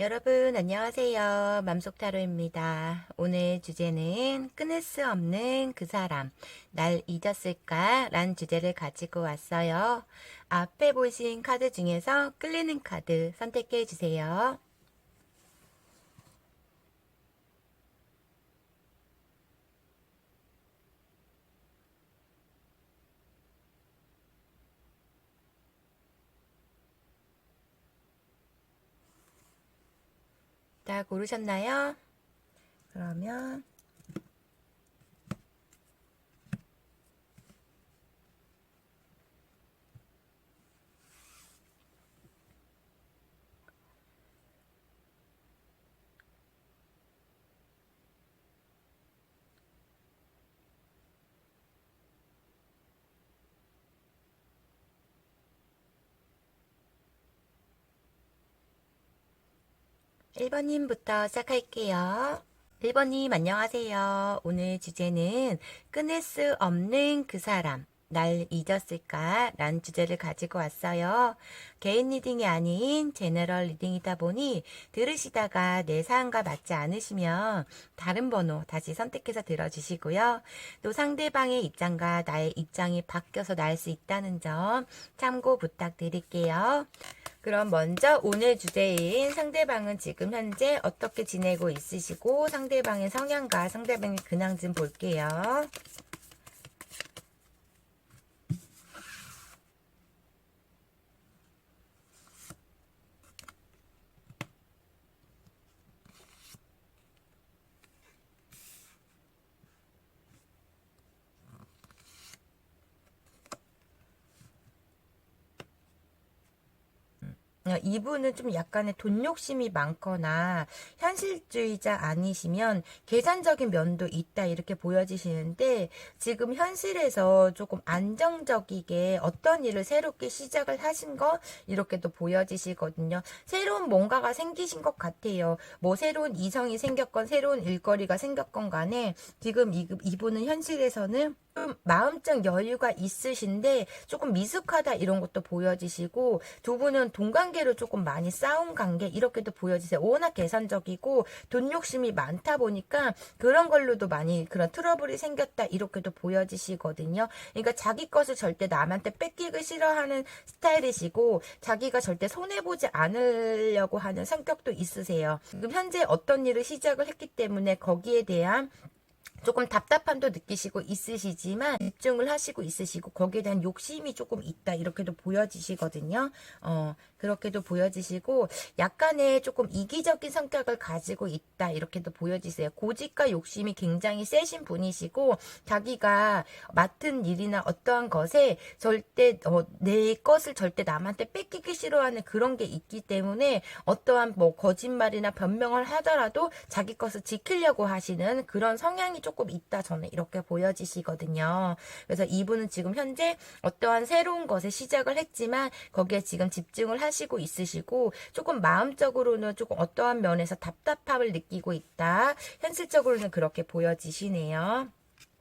여러분 안녕하세요. 맘속타로입니다. 오늘 주제는 끊을 수 없는 그 사람, 날 잊었을까? 라는 주제를 가지고 왔어요. 앞에 보신 카드 중에서 끌리는 카드 선택해 주세요. 다 고르셨나요? 그러면 1번님부터 시작할게요. 1번님 안녕하세요. 오늘 주제는 끊을 수 없는 그 사람, 날 잊었을까? 라는 주제를 가지고 왔어요. 개인 리딩이 아닌 제너럴 리딩이다 보니 들으시다가 내 사안과 맞지 않으시면 다른 번호 다시 선택해서 들어주시고요. 또 상대방의 입장과 나의 입장이 바뀌어서 날 수 있다는 점 참고 부탁드릴게요. 그럼 먼저 오늘 주제인 상대방은 지금 현재 어떻게 지내고 있으시고 상대방의 성향과 상대방의 근황 좀 볼게요. 이분은 좀 약간의 돈 욕심이 많거나 현실주의자 아니시면 계산적인 면도 있다 이렇게 보여지시는데 지금 현실에서 조금 안정적이게 어떤 일을 새롭게 시작을 하신 거 이렇게도 보여지시거든요. 새로운 뭔가가 생기신 것 같아요. 뭐 새로운 이성이 생겼건 새로운 일거리가 생겼건 간에 지금 이분은 현실에서는 좀 마음적 여유가 있으신데 조금 미숙하다 이런 것도 보여지시고 두 분은 돈 관계로 조금 많이 싸운 관계 이렇게도 보여지세요. 워낙 계산적이고 돈 욕심이 많다 보니까 그런 걸로도 많이 그런 트러블이 생겼다 이렇게도 보여지시거든요. 그러니까 자기 것을 절대 남한테 뺏기기 싫어하는 스타일이시고 자기가 절대 손해보지 않으려고 하는 성격도 있으세요. 지금 현재 어떤 일을 시작을 했기 때문에 거기에 대한 조금 답답함도 느끼시고 있으시지만 집중을 하시고 있으시고 거기에 대한 욕심이 조금 있다 이렇게도 보여지시거든요. 그렇게도 보여지시고 약간의 조금 이기적인 성격을 가지고 있다 이렇게도 보여지세요. 고집과 욕심이 굉장히 세신 분이시고 자기가 맡은 일이나 어떠한 것에 절대 내 것을 절대 남한테 뺏기기 싫어하는 그런 게 있기 때문에 어떠한 뭐 거짓말이나 변명을 하더라도 자기 것을 지키려고 하시는 그런 성향이 조금 있다 저는 이렇게 보여지시거든요. 그래서 이분은 지금 현재 어떠한 새로운 것에 시작을 했지만 거기에 지금 집중을 하시고 있으시고 조금 마음적으로는 조금 어떠한 면에서 답답함을 느끼고 있다. 현실적으로는 그렇게 보여지시네요.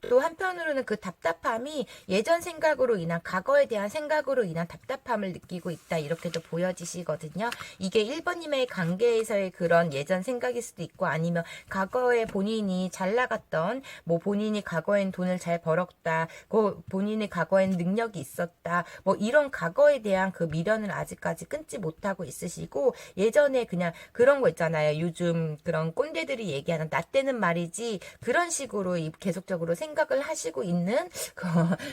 또 한편으로는 그 답답함이 예전 생각으로 인한 과거에 대한 생각으로 인한 답답함을 느끼고 있다 이렇게도 보여지시거든요. 이게 1번님의 관계에서의 그런 예전 생각일 수도 있고 아니면 과거에 본인이 잘 나갔던 뭐 본인이 과거엔 돈을 잘 벌었다 본인이 과거엔 능력이 있었다 뭐 이런 과거에 대한 그 미련을 아직까지 끊지 못하고 있으시고 예전에 그냥 그런 거 있잖아요. 요즘 그런 꼰대들이 얘기하는 나 때는 말이지 그런 식으로 계속적으로 생각을 하시고 있는 그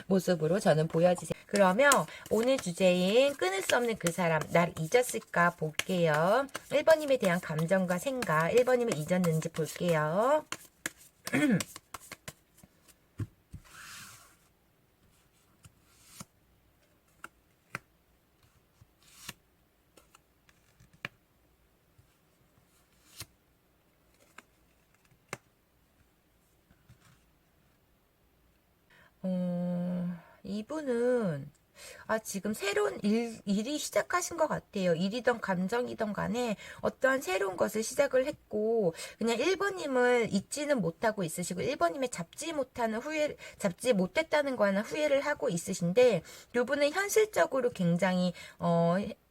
모습으로 저는 보여지세요. 그러면 오늘 주제인 끊을 수 없는 그 사람 날 잊었을까 볼게요. 1번님에 대한 감정과 생각 1번님을 잊었는지 볼게요. 이분은 지금 새로운 일이 시작하신 것 같아요. 일이든 감정이든 간에 어떠한 새로운 것을 시작을 했고, 그냥 1번님을 잊지는 못하고 있으시고, 1번님의 잡지 못했다는 거는 후회를 하고 있으신데, 두 분은 현실적으로 굉장히,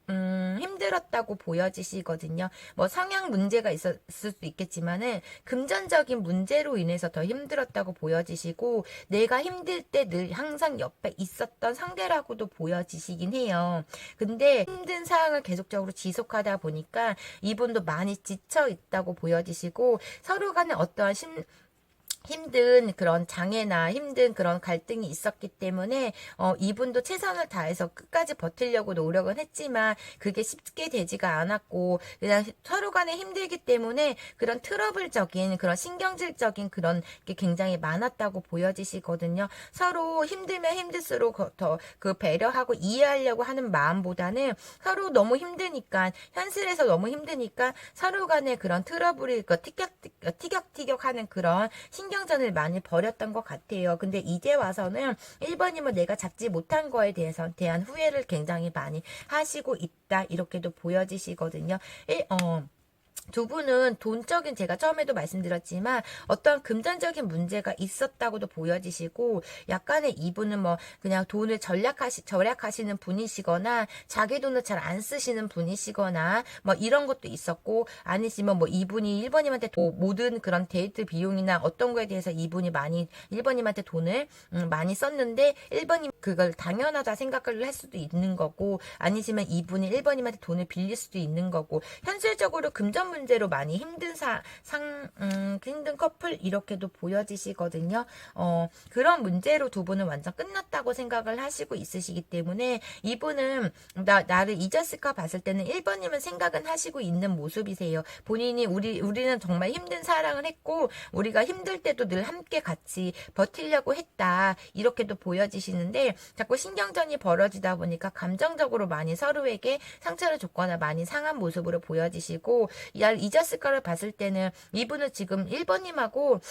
힘들었다고 보여지시거든요. 뭐 성향 문제가 있었을 수도 있겠지만은 금전적인 문제로 인해서 더 힘들었다고 보여지시고 내가 힘들 때 늘 항상 옆에 있었던 상대라고도 보여지시긴 해요. 근데 힘든 상황을 계속적으로 지속하다 보니까 이분도 많이 지쳐 있다고 보여지시고 서로 간에 어떠한 힘든 그런 장애나 힘든 그런 갈등이 있었기 때문에 이분도 최선을 다해서 끝까지 버티려고 노력은 했지만 그게 쉽게 되지가 않았고 그냥 서로 간에 힘들기 때문에 그런 트러블적인 그런 신경질적인 그런 게 굉장히 많았다고 보여지시거든요. 서로 힘들면 힘들수록 더 그 배려하고 이해하려고 하는 마음보다는 서로 너무 힘드니까 현실에서 너무 힘드니까 서로 간에 그런 트러블이 티격태격하는 그런 신경전을 많이 벌였던 것 같아요. 근데 이제 와서는 1번님은 내가 잡지 못한 거에 대한 후회를 굉장히 많이 하시고 있다. 이렇게도 보여지시거든요. 두 분은 돈적인 제가 처음에도 말씀드렸지만 어떤 금전적인 문제가 있었다고도 보여지시고 약간의 이분은 뭐 그냥 돈을 절약하시는 분이시거나 자기 돈을 잘 안 쓰시는 분이시거나 뭐 이런 것도 있었고 아니시면 뭐 이분이 1번님한테 모든 그런 데이트 비용이나 어떤 거에 대해서 이분이 많이 1번님한테 돈을 많이 썼는데 1번님 그걸 당연하다 생각을 할 수도 있는 거고 아니시면 이분이 1번님한테 돈을 빌릴 수도 있는 거고 현실적으로 금전 문제로 많이 힘든 커플 이렇게도 보여지시거든요. 그런 문제로 두 분은 완전 끝났다고 생각을 하시고 있으시기 때문에 이분은 나를 잊었을까 봤을 때는 1번님은 생각은 하시고 있는 모습이세요. 본인이 우리는 정말 힘든 사랑을 했고 우리가 힘들 때도 늘 함께 같이 버티려고 했다. 이렇게도 보여지시는데 자꾸 신경전이 벌어지다 보니까 감정적으로 많이 서로에게 상처를 줬거나 많이 상한 모습으로 보여지시고 잊었을까를 봤을 때는 이분은 지금 1번님하고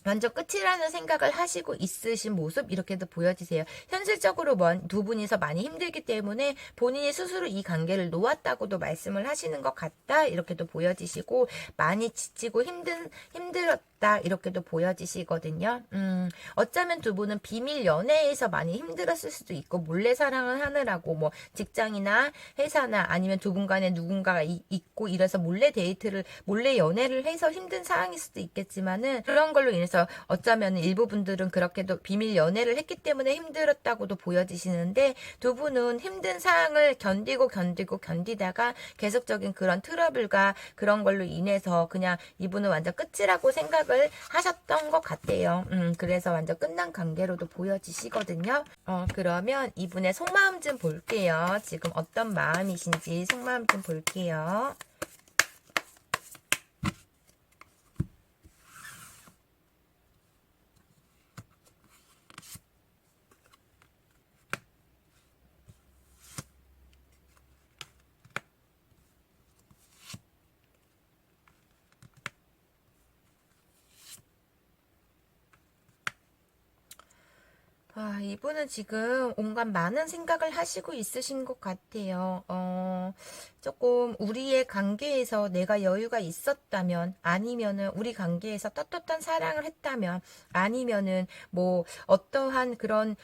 완전 끝이라는 생각을 하시고 있으신 모습 이렇게도 보여지세요. 현실적으로 두 분이서 많이 힘들기 때문에 본인이 스스로 이 관계를 놓았다고도 말씀을 하시는 것 같다 이렇게도 보여지시고 많이 지치고 힘들었다 이렇게도 보여지시거든요. 어쩌면 두 분은 비밀 연애에서 많이 힘들었을 수도 있고 몰래 사랑을 하느라고 뭐 직장이나 회사나 아니면 두 분 간에 누군가가 있고 이래서 몰래 연애를 해서 힘든 상황일 수도 있겠지만은 그런 걸로 인해서 어쩌면 일부 분들은 그렇게도 비밀 연애를 했기 때문에 힘들었다고도 보여지시는데 두 분은 힘든 상황을 견디다가 계속적인 그런 트러블과 그런 걸로 인해서 그냥 이분은 완전 끝이라고 생각을 하셨던 것 같아요. 그래서 완전 끝난 관계로도 보여지시거든요. 그러면 이분의 속마음 좀 볼게요. 지금 어떤 마음이신지 속마음 좀 볼게요. 이분은 지금 온갖 많은 생각을 하시고 있으신 것 같아요. 조금 우리의 관계에서 내가 여유가 있었다면, 아니면은 우리 관계에서 떳떳한 사랑을 했다면, 아니면은 뭐 어떠한 그런,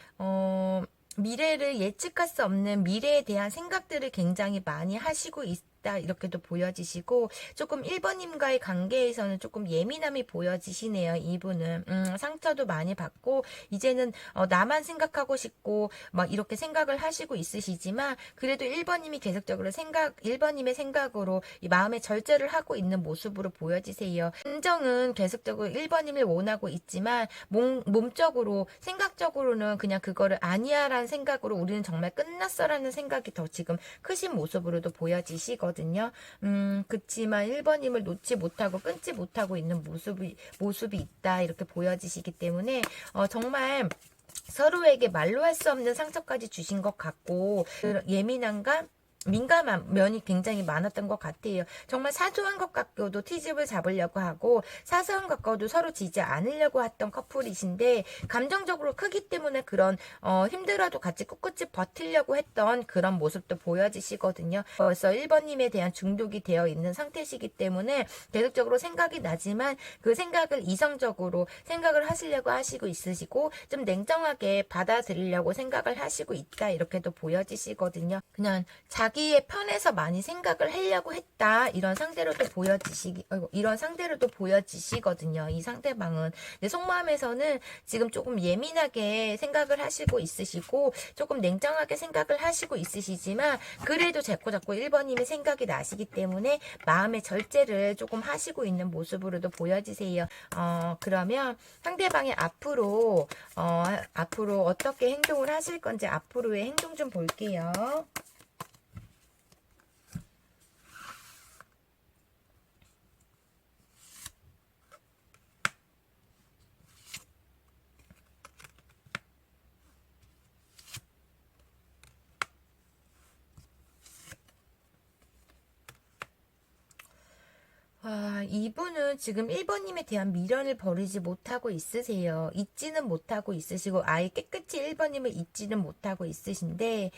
미래를 예측할 수 없는 미래에 대한 생각들을 굉장히 많이 하시고 있다. 이렇게도 보여지시고 조금 1번님과의 관계에서는 조금 예민함이 보여지시네요. 이분은 상처도 많이 받고 이제는 나만 생각하고 싶고 막 이렇게 생각을 하시고 있으시지만 그래도 1번님이 계속적으로 1번님의 생각으로 이 마음의 절제를 하고 있는 모습으로 보여지세요. 감정은 계속적으로 1번님을 원하고 있지만 몸적으로 생각적으로는 그냥 그거를 아니야라는 생각으로 우리는 정말 끝났어라는 생각이 더 지금 크신 모습으로도 보여지시거든요. 그치만 1번님을 놓지 못하고 끊지 못하고 있는 모습이 있다 이렇게 보여지시기 때문에 정말 서로에게 말로 할 수 없는 상처까지 주신 것 같고 예민함과 민감한 면이 굉장히 많았던 것 같아요. 정말 사소한 것 같고도 트집을 잡으려고 하고 사소한 것 같고도 서로 지지 않으려고 했던 커플이신데 감정적으로 크기 때문에 그런 힘들어도 같이 꿋꿋이 버티려고 했던 그런 모습도 보여지시거든요. 벌써 1번님에 대한 중독이 되어 있는 상태시기 때문에 계속적으로 생각이 나지만 그 생각을 이성적으로 생각을 하시려고 하시고 있으시고 좀 냉정하게 받아들이려고 생각을 하시고 있다 이렇게도 보여지시거든요. 그냥 자기 자기의 편에서 많이 생각을 하려고 했다. 이런 상대로도 보여지시거든요. 이 상대방은. 근데 속마음에서는 지금 조금 예민하게 생각을 하시고 있으시고, 조금 냉정하게 생각을 하시고 있으시지만, 그래도 자꾸 1번님의 생각이 나시기 때문에 마음의 절제를 조금 하시고 있는 모습으로도 보여지세요. 그러면 상대방이 앞으로 어떻게 행동을 하실 건지 앞으로의 행동 좀 볼게요. 이분은 지금 1번님에 대한 미련을 버리지 못하고 있으세요. 잊지는 못하고 있으시고, 아예 깨끗이 1번님을 잊지는 못하고 있으신데,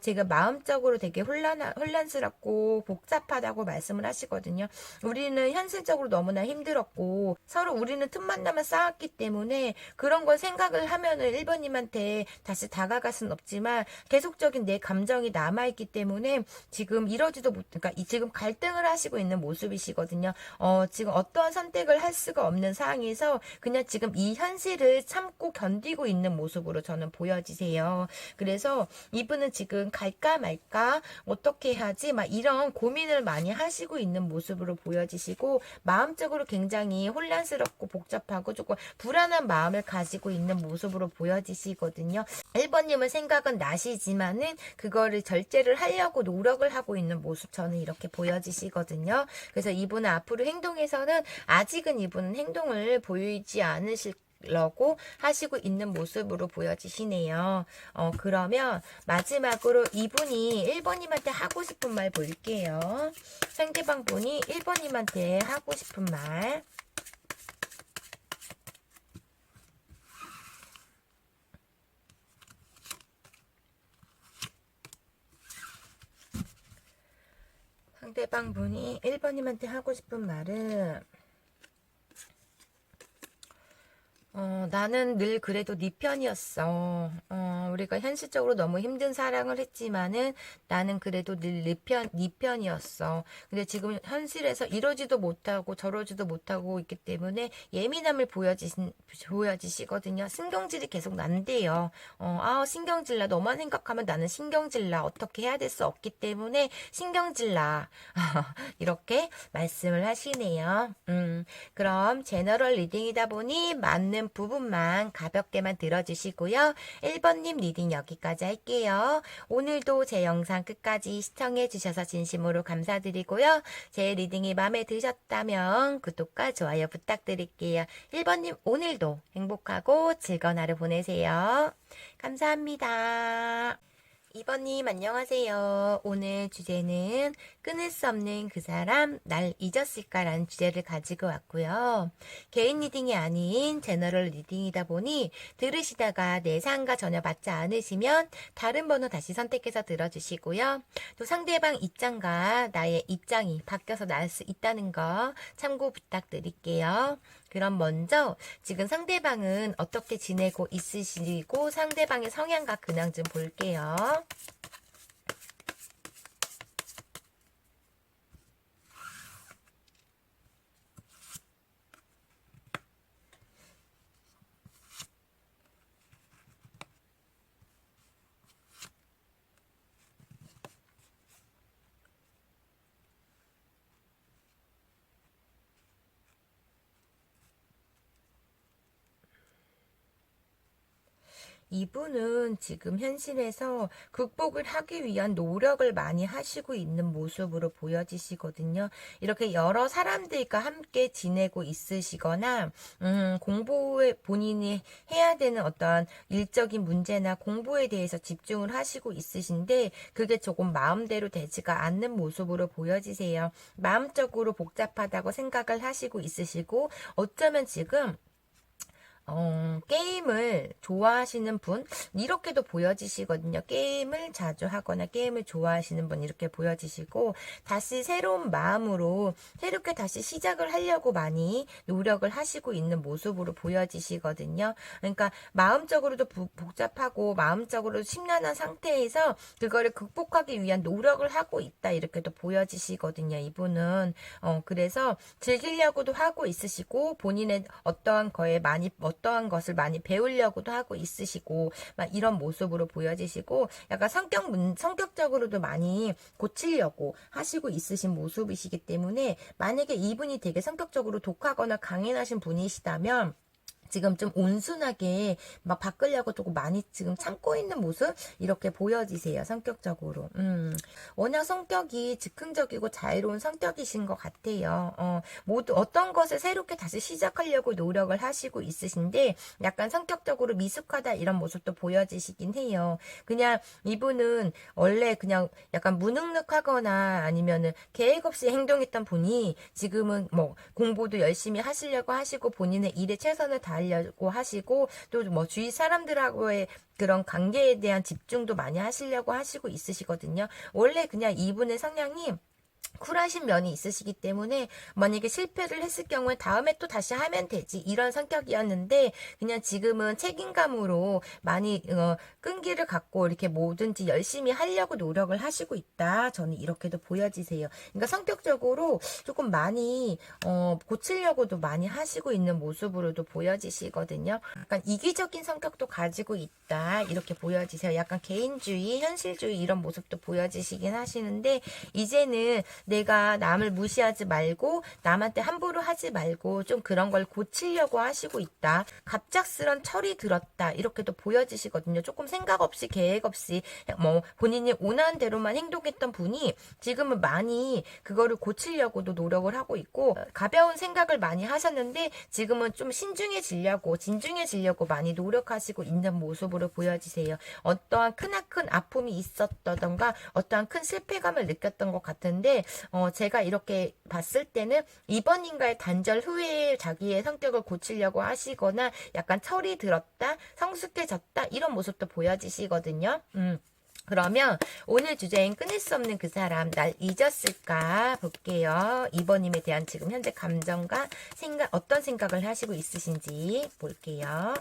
제가 마음적으로 되게 혼란스럽고 복잡하다고 말씀을 하시거든요. 우리는 현실적으로 너무나 힘들었고, 서로 우리는 틈만 나면 싸웠기 때문에, 그런 걸 생각을 하면은 1번님한테 다시 다가갈 순 없지만, 계속적인 내 감정이 남아있기 때문에, 지금 그러니까 지금 갈등을 하시고 있는 모습이시거든요. 지금 어떠한 선택을 할 수가 없는 상황에서 그냥 지금 이 현실을 참고 견디고 있는 모습으로 저는 보여지세요. 그래서 이분은 지금 갈까 말까 어떻게 해야지 막 이런 고민을 많이 하시고 있는 모습으로 보여지시고, 마음적으로 굉장히 혼란스럽고 복잡하고 조금 불안한 마음을 가지고 있는 모습으로 보여지시거든요. 1번님은 생각은 나시지만은 그거를 절제를 하려고 노력을 하고 있는 모습 저는 이렇게 보여지시거든요. 그래서 이분은 앞으로 행동에서는 아직은 이분은 행동을 보이지 않으시려고 하시고 있는 모습으로 보여지시네요. 그러면 마지막으로 이분이 1번님한테 하고 싶은 말 볼게요. 상대방 분이 1번님한테 하고 싶은 말. 상대방 분이 1번님한테 하고 싶은 말은, 나는 늘 그래도 네 편이었어. 우리가 현실적으로 너무 힘든 사랑을 했지만은 나는 그래도 늘 네 편이었어. 근데 지금 현실에서 이러지도 못하고 저러지도 못하고 있기 때문에 예민함을 보여지시거든요. 신경질이 계속 난대요. 신경질 나. 너만 생각하면 나는 신경질 나. 어떻게 해야 될 수 없기 때문에 신경질 나. 이렇게 말씀을 하시네요. 그럼 제너럴 리딩이다 보니 맞는 부분만 가볍게만 들어주시고요. 1번님 리딩 여기까지 할게요. 오늘도 제 영상 끝까지 시청해주셔서 진심으로 감사드리고요. 제 리딩이 마음에 드셨다면 구독과 좋아요 부탁드릴게요. 1번님 오늘도 행복하고 즐거운 하루 보내세요. 감사합니다. 2번님 안녕하세요. 오늘 주제는 끊을 수 없는 그 사람 날 잊었을까라는 주제를 가지고 왔고요. 개인 리딩이 아닌 제너럴 리딩이다 보니 들으시다가 내 사연과 전혀 맞지 않으시면 다른 번호 다시 선택해서 들어주시고요. 또 상대방 입장과 나의 입장이 바뀌어서 나올 수 있다는 거 참고 부탁드릴게요. 그럼 먼저 지금 상대방은 어떻게 지내고 있으시고 상대방의 성향과 근황 좀 볼게요. 이분은 지금 현실에서 극복을 하기 위한 노력을 많이 하시고 있는 모습으로 보여지시거든요. 이렇게 여러 사람들과 함께 지내고 있으시거나 공부에 본인이 해야 되는 어떤 일적인 문제나 공부에 대해서 집중을 하시고 있으신데 그게 조금 마음대로 되지가 않는 모습으로 보여지세요. 마음적으로 복잡하다고 생각을 하시고 있으시고 어쩌면 지금 게임을 좋아하시는 분, 이렇게도 보여지시거든요. 게임을 자주 하거나 게임을 좋아하시는 분, 이렇게 보여지시고, 다시 새로운 마음으로, 새롭게 다시 시작을 하려고 많이 노력을 하시고 있는 모습으로 보여지시거든요. 그러니까, 마음적으로도 복잡하고, 마음적으로 심란한 상태에서, 그거를 극복하기 위한 노력을 하고 있다, 이렇게도 보여지시거든요. 이분은. 그래서, 즐기려고도 하고 있으시고, 본인의 어떠한 것을 많이 배우려고도 하고 있으시고, 막 이런 모습으로 보여지시고, 약간 성격적으로도 많이 고치려고 하시고 있으신 모습이시기 때문에, 만약에 이분이 되게 성격적으로 독하거나 강인하신 분이시다면, 지금 좀 온순하게 막 바꾸려고 조금 많이 지금 참고 있는 모습 이렇게 보여지세요. 성격적으로. 워낙 성격이 즉흥적이고 자유로운 성격이신 것 같아요. 모두 어떤 것을 새롭게 다시 시작하려고 노력을 하시고 있으신데 약간 성격적으로 미숙하다 이런 모습도 보여지시긴 해요. 그냥 이분은 원래 그냥 약간 무능력하거나 아니면은 계획 없이 행동했던 분이 지금은 뭐 공부도 열심히 하시려고 하시고 본인의 일에 최선을 다하려고 하시고 또 뭐 주위 사람들하고의 그런 관계에 대한 집중도 많이 하시려고 하시고 있으시거든요. 원래 그냥 이분의 성향이 쿨하신 면이 있으시기 때문에 만약에 실패를 했을 경우에 다음에 또 다시 하면 되지 이런 성격이었는데 그냥 지금은 책임감으로 많이 끈기를 갖고 이렇게 뭐든지 열심히 하려고 노력을 하시고 있다. 저는 이렇게도 보여지세요. 그러니까 성격적으로 조금 많이 고치려고도 많이 하시고 있는 모습으로도 보여지시거든요. 약간 이기적인 성격도 가지고 있다. 이렇게 보여지세요. 약간 개인주의, 현실주의 이런 모습도 보여지시긴 하시는데 이제는 내가 남을 무시하지 말고 남한테 함부로 하지 말고 좀 그런 걸 고치려고 하시고 있다. 갑작스런 철이 들었다. 이렇게도 보여지시거든요. 조금 생각 없이 계획 없이 뭐 본인이 원하는 대로만 행동했던 분이 지금은 많이 그거를 고치려고도 노력을 하고 있고 가벼운 생각을 많이 하셨는데 지금은 좀 신중해지려고 진중해지려고 많이 노력하시고 있는 모습으로 보여지세요. 어떠한 크나큰 아픔이 있었다던가 어떠한 큰 실패감을 느꼈던 것 같은데 제가 이렇게 봤을 때는 이번인가의 단절 후에 자기의 성격을 고치려고 하시거나 약간 철이 들었다, 성숙해졌다 이런 모습도 보여지시거든요. 그러면 오늘 주제인 끊을 수 없는 그 사람 날 잊었을까 볼게요. 2번님에 대한 지금 현재 감정과 생각 어떤 생각을 하시고 있으신지 볼게요.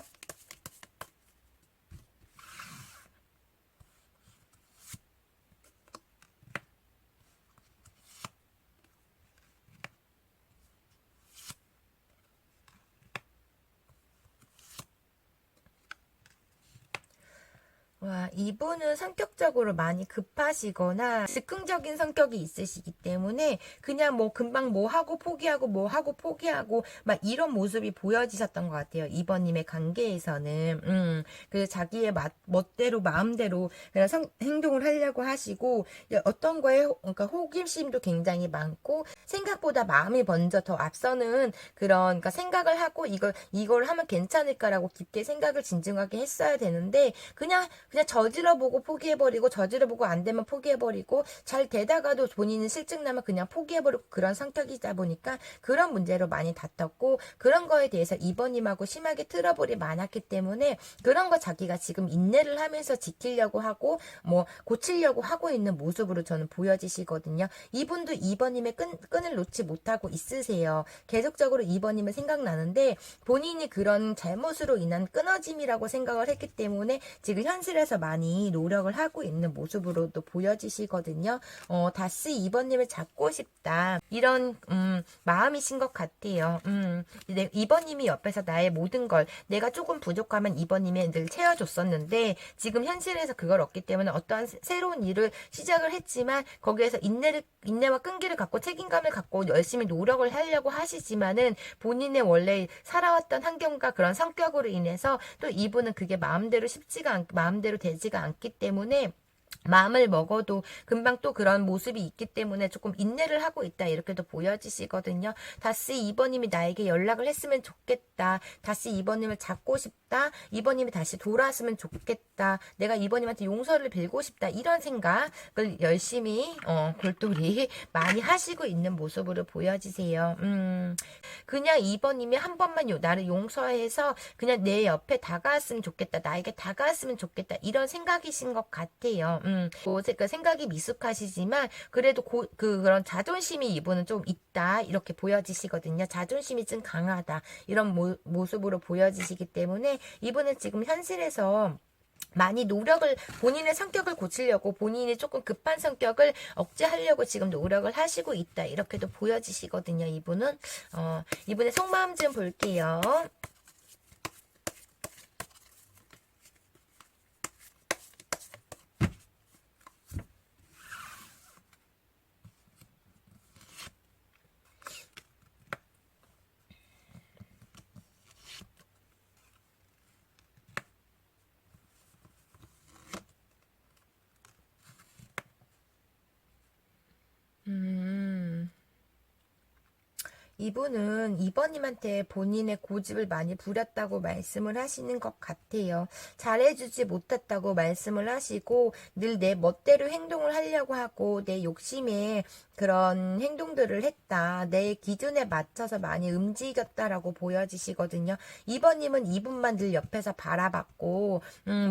와, 이분은 성격적으로 많이 급하시거나 즉흥적인 성격이 있으시기 때문에 그냥 뭐 금방 뭐 하고 포기하고 뭐 하고 포기하고 막 이런 모습이 보여지셨던 것 같아요. 이번님의 관계에서는. 그 자기의 멋대로 마음대로 그냥 행동을 하려고 하시고 어떤 거에 그러니까 호기심도 굉장히 많고 생각보다 마음이 먼저 더 앞서는 그런 그러니까 생각을 하고 이걸 하면 괜찮을까라고 깊게 생각을 진중하게 했어야 되는데 그냥 저질러보고 포기해버리고 저질러보고 안 되면 포기해버리고 잘 되다가도 본인은 실증나면 그냥 포기해버리고 그런 성격이다 보니까 그런 문제로 많이 다퉜고 그런 거에 대해서 이번님하고 심하게 트러블이 많았기 때문에 그런 거 자기가 지금 인내를 하면서 지키려고 하고 뭐 고치려고 하고 있는 모습으로 저는 보여지시거든요. 이분도 이번님의 끈을 놓지 못하고 있으세요. 계속적으로 이번님을 생각나는데 본인이 그런 잘못으로 인한 끊어짐이라고 생각을 했기 때문에 지금 현실에서 많이 노력을 하고 있는 모습으로도 보여지시거든요. 다시 이번님을 잡고 싶다. 이런 마음이신 것 같아요. 이번님이 옆에서 나의 모든 걸 내가 조금 부족하면 이번님이 늘 채워줬었는데 지금 현실에서 그걸 얻기 때문에 어떠한 새로운 일을 시작을 했지만 거기에서 인내와 끈기를 갖고 책임감을 갖고 열심히 노력을 하려고 하시지만은 본인의 원래 살아왔던 환경과 그런 성격으로 인해서 또 이분은 그게 마음대로 되지가 않기 때문에 마음을 먹어도 금방 또 그런 모습이 있기 때문에 조금 인내를 하고 있다 이렇게도 보여지시거든요. 다시 이번님이 나에게 연락을 했으면 좋겠다. 다시 이번님을 잡고 싶다. 이번님이 다시 돌아왔으면 좋겠다. 내가 이번님한테 용서를 빌고 싶다. 이런 생각을 열심히 골똘히 많이 하시고 있는 모습으로 보여지세요. 그냥 이번님이 한 번만 나를 용서해서 그냥 내 옆에 다가왔으면 좋겠다. 나에게 다가왔으면 좋겠다. 이런 생각이신 것 같아요. 그 생각이 미숙하시지만 그래도 그런 자존심이 이분은 좀 있다. 이렇게 보여지시거든요. 자존심이 좀 강하다. 이런 모습으로 보여지시기 때문에 이분은 지금 현실에서 많이 노력을 본인의 성격을 고치려고 본인이 조금 급한 성격을 억제하려고 지금 노력을 하시고 있다 이렇게도 보여지시거든요. 이분의 속마음 좀 볼게요. 음. 이분은 이번님한테 본인의 고집을 많이 부렸다고 말씀을 하시는 것 같아요. 잘해주지 못했다고 말씀을 하시고 늘 내 멋대로 행동을 하려고 하고 내 욕심에 그런 행동들을 했다. 내 기준에 맞춰서 많이 움직였다라고 보여지시거든요. 이번님은 이분만 늘 옆에서 바라봤고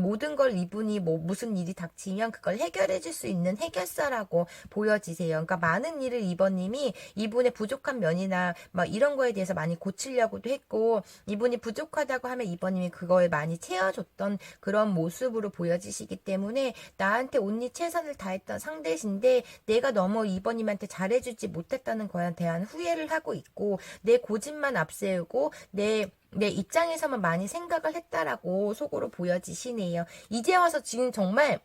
모든 걸 이분이 뭐 무슨 일이 닥치면 그걸 해결해 줄 수 있는 해결사라고 보여지세요. 그러니까 많은 일을 이번님이 이분의 부족한 면이나 막 이런 거에 대해서 많이 고치려고도 했고 이분이 부족하다고 하면 이번님이 그거에 많이 채워줬던 그런 모습으로 보여지시기 때문에 나한테 온리 최선을 다했던 상대신데 내가 너무 이번님한테 잘해주지 못했다는 거에 대한 후회를 하고 있고 내 고집만 앞세우고 내 입장에서만 많이 생각을 했다라고 속으로 보여지시네요. 이제 와서 지금 정말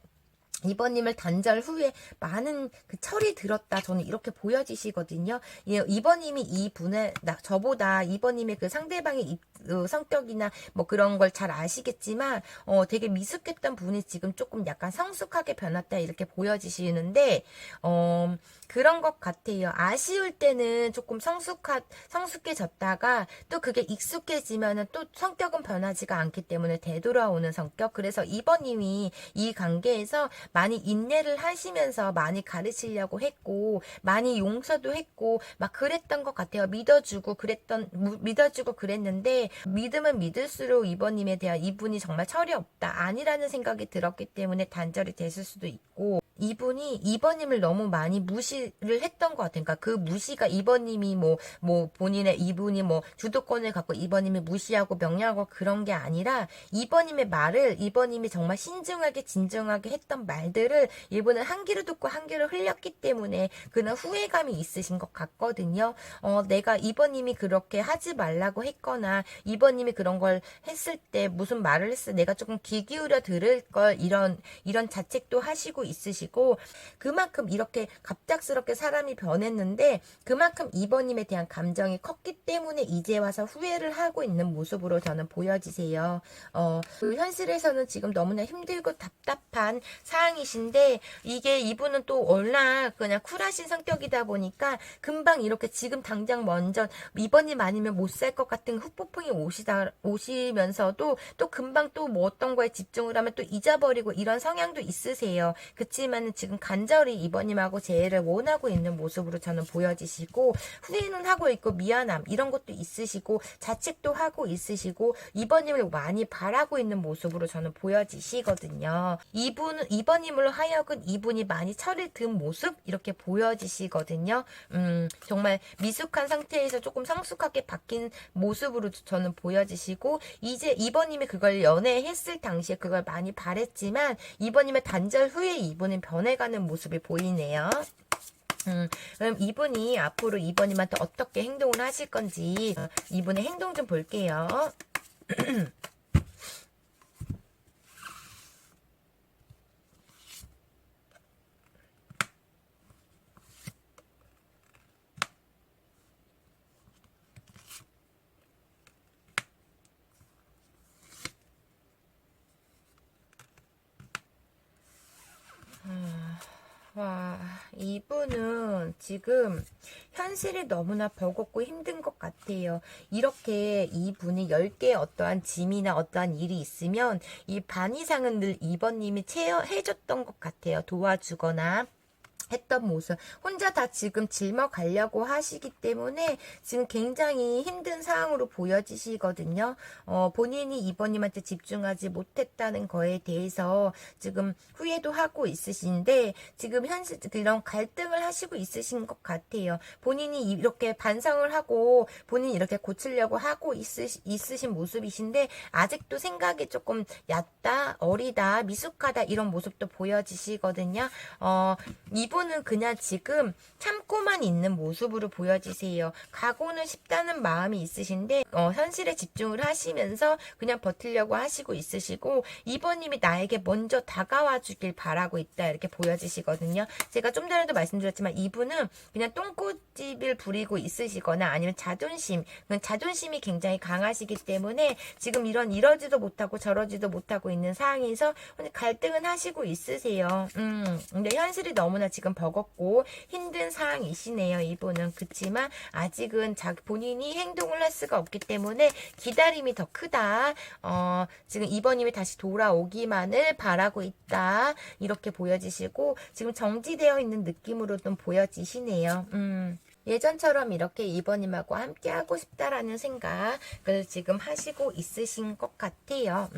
이번님을 단절 후에 많은 그 철이 들었다. 저는 이렇게 보여지시거든요. 이번님이 저보다 이번님의 그 상대방의 성격이나 뭐 그런 걸 잘 아시겠지만, 되게 미숙했던 분이 지금 조금 약간 성숙하게 변했다. 이렇게 보여지시는데, 그런 것 같아요. 아쉬울 때는 조금 성숙해졌다가 또 그게 익숙해지면은 또 성격은 변하지가 않기 때문에 되돌아오는 성격. 그래서 이번님이 이 관계에서 많이 인내를 하시면서 많이 가르치려고 했고 많이 용서도 했고 막 그랬던 것 같아요. 믿어주고 그랬는데 믿으면 믿을수록 이번님에 대한 이분이 정말 철이 없다 아니라는 생각이 들었기 때문에 단절이 됐을 수도 있고 이분이 이번님을 너무 많이 무시를 했던 것 같아요. 그러니까 그 무시가 이번님이 이분이 뭐 주도권을 갖고 이번님이 무시하고 명령하고 그런 게 아니라 이번님의 말을 이번님이 정말 신중하게 진중하게 했던 말들을 이분은 한 귀로 듣고 한 귀로 흘렸기 때문에 그런 후회감이 있으신 것 같거든요. 내가 이번님이 그렇게 하지 말라고 했거나 이번님이 그런 걸 했을 때 무슨 말을 했을 때 내가 조금 귀 기울여 들을 걸 이런 자책도 하시고 있으시고 그만큼 이렇게 갑작스럽게 사람이 변했는데 그만큼 이번님에 대한 감정이 컸기 때문에 이제 와서 후회를 하고 있는 모습으로 저는 보여지세요. 그 현실에서는 지금 너무나 힘들고 답답한 상황이신데 이게 이분은 또 워낙 그냥 쿨하신 성격이다 보니까 금방 이렇게 지금 당장 먼저 이번님 아니면 못 살 것 같은 후폭풍이 오시면서도 또 금방 또 뭐 어떤 거에 집중을 하면 또 잊어버리고 이런 성향도 있으세요. 그치만은 지금 간절히 이번님하고 재회를 원하고 있는 모습으로 저는 보여지시고 후회는 하고 있고 미안함 이런 것도 있으시고 자책도 하고 있으시고 이번님을 많이 바라고 있는 모습으로 저는 보여지시거든요. 이번님으로 하여금 이분이 많이 철을 든 모습 이렇게 보여지시거든요. 정말 미숙한 상태에서 조금 성숙하게 바뀐 모습으로 저는 보여지시고 이제 이번님이 그걸 연애했을 당시에 그걸 많이 바랬지만 이번님의 단절 후에 이분은 변해가는 모습이 보이네요. 그럼 이분이 앞으로 이번님한테 어떻게 행동을 하실 건지 이분의 행동 좀 볼게요. 이분은 지금 현실이 너무나 버겁고 힘든 것 같아요. 이렇게 이분이 10개의 어떠한 짐이나 어떠한 일이 있으면 이 반 이상은 늘 2번님이 해줬던 것 같아요. 도와주거나 했던 모습 혼자 다 지금 짊어가려고 하시기 때문에 지금 굉장히 힘든 상황으로 보여지시거든요. 본인이 이번님한테 집중하지 못했다는 거에 대해서 지금 후회도 하고 있으신데 지금 현실 그런 갈등을 하시고 있으신 것 같아요. 본인이 이렇게 반성을 하고 본인이 이렇게 고치려고 하고 있으신 모습이신데 아직도 생각이 조금 얕다, 어리다, 미숙하다 이런 모습도 보여지시거든요. 이분은 그냥 지금 참고만 있는 모습으로 보여지세요. 가고는 싶다는 마음이 있으신데 현실에 집중을 하시면서 그냥 버티려고 하시고 있으시고 2번님이 나에게 먼저 다가와 주길 바라고 있다 이렇게 보여지시거든요. 제가 좀 전에도 말씀드렸지만 이분은 그냥 똥꼬집을 부리고 있으시거나 아니면 자존심이 굉장히 강하시기 때문에 지금 이러지도 못하고 저러지도 못하고 있는 상황에서 갈등은 하시고 있으세요. 근데 현실이 너무나 지금 버겁고 힘든 상황이시네요. 이분은. 그치만 아직은 본인이 행동을 할 수가 없기 때문에 기다림이 더 크다. 지금 2번님이 다시 돌아오기만을 바라고 있다. 이렇게 보여지시고 지금 정지되어 있는 느낌으로 좀 보여지시네요. 예전처럼 이렇게 2번님하고 함께 하고 싶다라는 생각을 지금 하시고 있으신 것 같아요.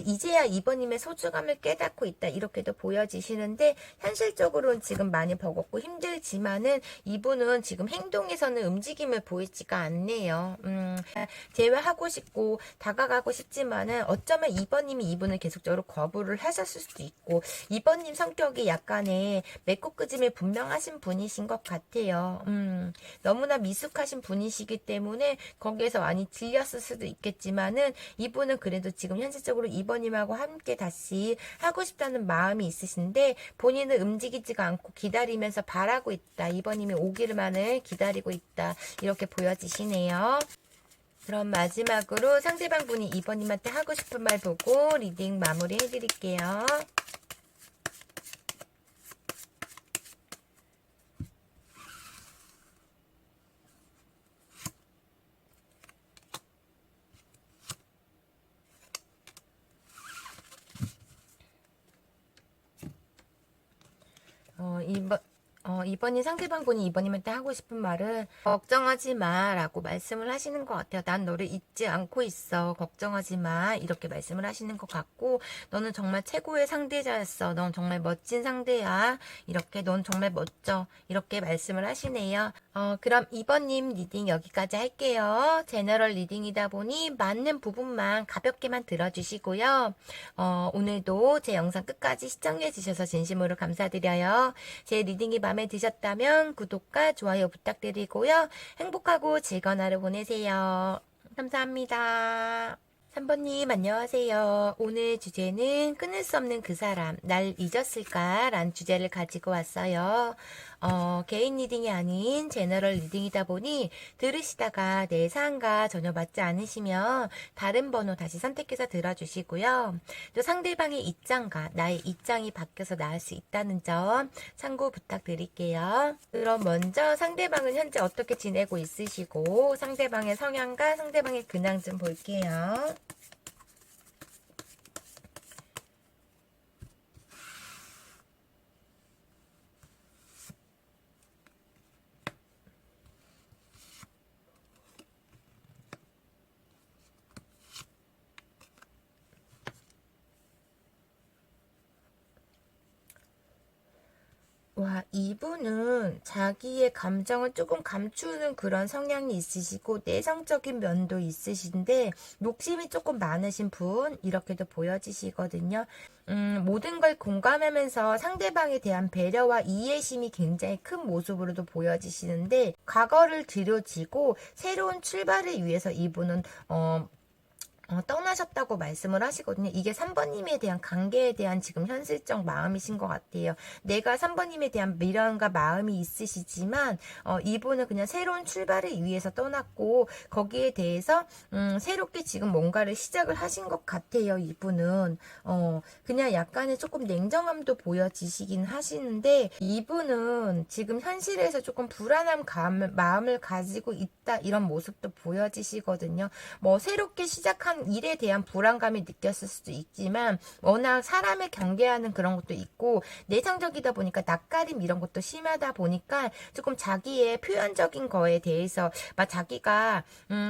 이제야 2번님의 소중함을 깨닫고 있다 이렇게도 보여지시는데 현실적으로는 지금 많이 버겁고 힘들지만은 이분은 지금 행동에서는 움직임을 보이지가 않네요. 제외하고 싶고 다가가고 싶지만은 어쩌면 2번님이 이분을 계속적으로 거부를 하셨을 수도 있고 2번님 성격이 약간의 맺고끄짐이 분명하신 분이신 것 같아요. 너무나 미숙하신 분이시기 때문에 거기에서 많이 질렸을 수도 있겠지만은 이분은 그래도 지금 현실적으로 2번님하고 함께 다시 하고 싶다는 마음이 있으신데 본인은 움직이지가 않고 기다리면서 바라고 있다. 2번님이 오기만을 기다리고 있다. 이렇게 보여지시네요. 그럼 마지막으로 상대방 분이 2번님한테 하고 싶은 말 보고 리딩 마무리 해드릴게요. 이번이 상대방 분이 이번님한테 하고 싶은 말은 걱정하지 마 라고 말씀을 하시는 것 같아요. 난 너를 잊지 않고 있어. 걱정하지 마. 이렇게 말씀을 하시는 것 같고 너는 정말 최고의 상대자였어. 넌 정말 멋진 상대야. 이렇게 넌 정말 멋져. 이렇게 말씀을 하시네요. 그럼 2번님 리딩 여기까지 할게요. 제너럴 리딩이다 보니 맞는 부분만 가볍게만 들어주시고요. 오늘도 제 영상 끝까지 시청해 주셔서 진심으로 감사드려요. 제 리딩이 마음에 드셨다면 구독과 좋아요 부탁드리고요. 행복하고 즐거운 하루 보내세요. 감사합니다. 3번님 안녕하세요. 오늘 주제는 끊을 수 없는 그 사람 날 잊었을까? 라는 주제를 가지고 왔어요. 개인 리딩이 아닌 제너럴 리딩이다 보니 들으시다가 내 사안과 전혀 맞지 않으시면 다른 번호 다시 선택해서 들어주시고요. 또 상대방의 입장과 나의 입장이 바뀌어서 나을 수 있다는 점 참고 부탁드릴게요. 그럼 먼저 상대방은 현재 어떻게 지내고 있으시고 상대방의 성향과 상대방의 근황 좀 볼게요. 와, 이분은 자기의 감정을 조금 감추는 그런 성향이 있으시고 내성적인 면도 있으신데 욕심이 조금 많으신 분 이렇게도 보여지시거든요. 모든 걸 공감하면서 상대방에 대한 배려와 이해심이 굉장히 큰 모습으로도 보여지시는데 과거를 들여지고 새로운 출발을 위해서 이분은 떠나셨다고 말씀을 하시거든요. 이게 3번님에 대한 관계에 대한 지금 현실적 마음이신 것 같아요. 내가 3번님에 대한 미련과 마음이 있으시지만 이분은 그냥 새로운 출발을 위해서 떠났고 거기에 대해서 새롭게 지금 뭔가를 시작을 하신 것 같아요. 이분은 그냥 약간의 조금 냉정함도 보여지시긴 하시는데 이분은 지금 현실에서 조금 불안한 마음을 가지고 있다 이런 모습도 보여지시거든요. 뭐 새롭게 시작한 일에 대한 불안감이 느꼈을 수도 있지만 워낙 사람을 경계하는 그런 것도 있고 내성적이다 보니까 낯가림 이런 것도 심하다 보니까 조금 자기의 표현적인 거에 대해서 막 자기가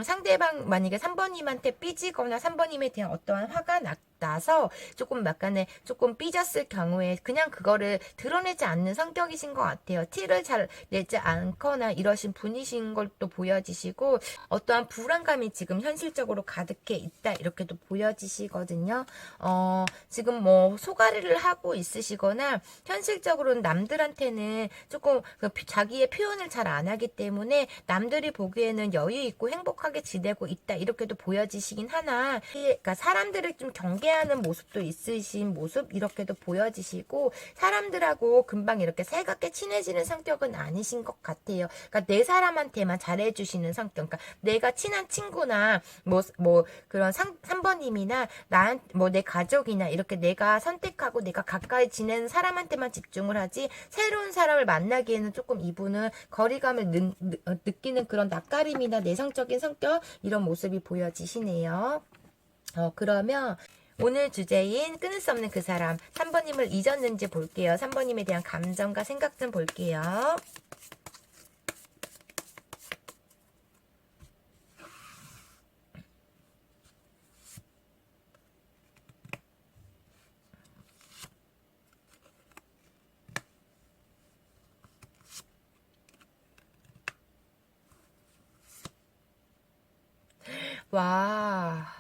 상대방 만약에 3번님한테 삐지거나 3번님에 대한 어떠한 화가 나서 조금 약간의 조금 삐졌을 경우에 그냥 그거를 드러내지 않는 성격이신 것 같아요. 티를 잘 내지 않거나 이러신 분이신 것도 보여지시고 어떠한 불안감이 지금 현실적으로 가득해 있다 이렇게도 보여지시거든요. 지금 뭐 소가리를 하고 있으시거나 현실적으로는 남들한테는 조금 자기의 표현을 잘 안 하기 때문에 남들이 보기에는 여유 있고 행복하게 지내고 있다 이렇게도 보여지시긴 하나 그러니까 사람들을 좀 경계하는 모습도 있으신 모습 이렇게도 보여지시고 사람들하고 금방 이렇게 살갑게 친해지는 성격은 아니신 것 같아요. 그러니까 내 사람한테만 잘해주시는 성격. 그러니까 내가 친한 친구나 뭐 그런 3번님이나 뭐 내 가족이나 이렇게 내가 선택하고 내가 가까이 지내는 사람한테만 집중을 하지 새로운 사람을 만나기에는 조금 이분은 거리감을 느끼는 그런 낯가림이나 내성적인 성격 이런 모습이 보여지시네요. 그러면 오늘 주제인 끊을 수 없는 그 사람 3번님을 잊었는지 볼게요. 3번님에 대한 감정과 생각 좀 볼게요. 와.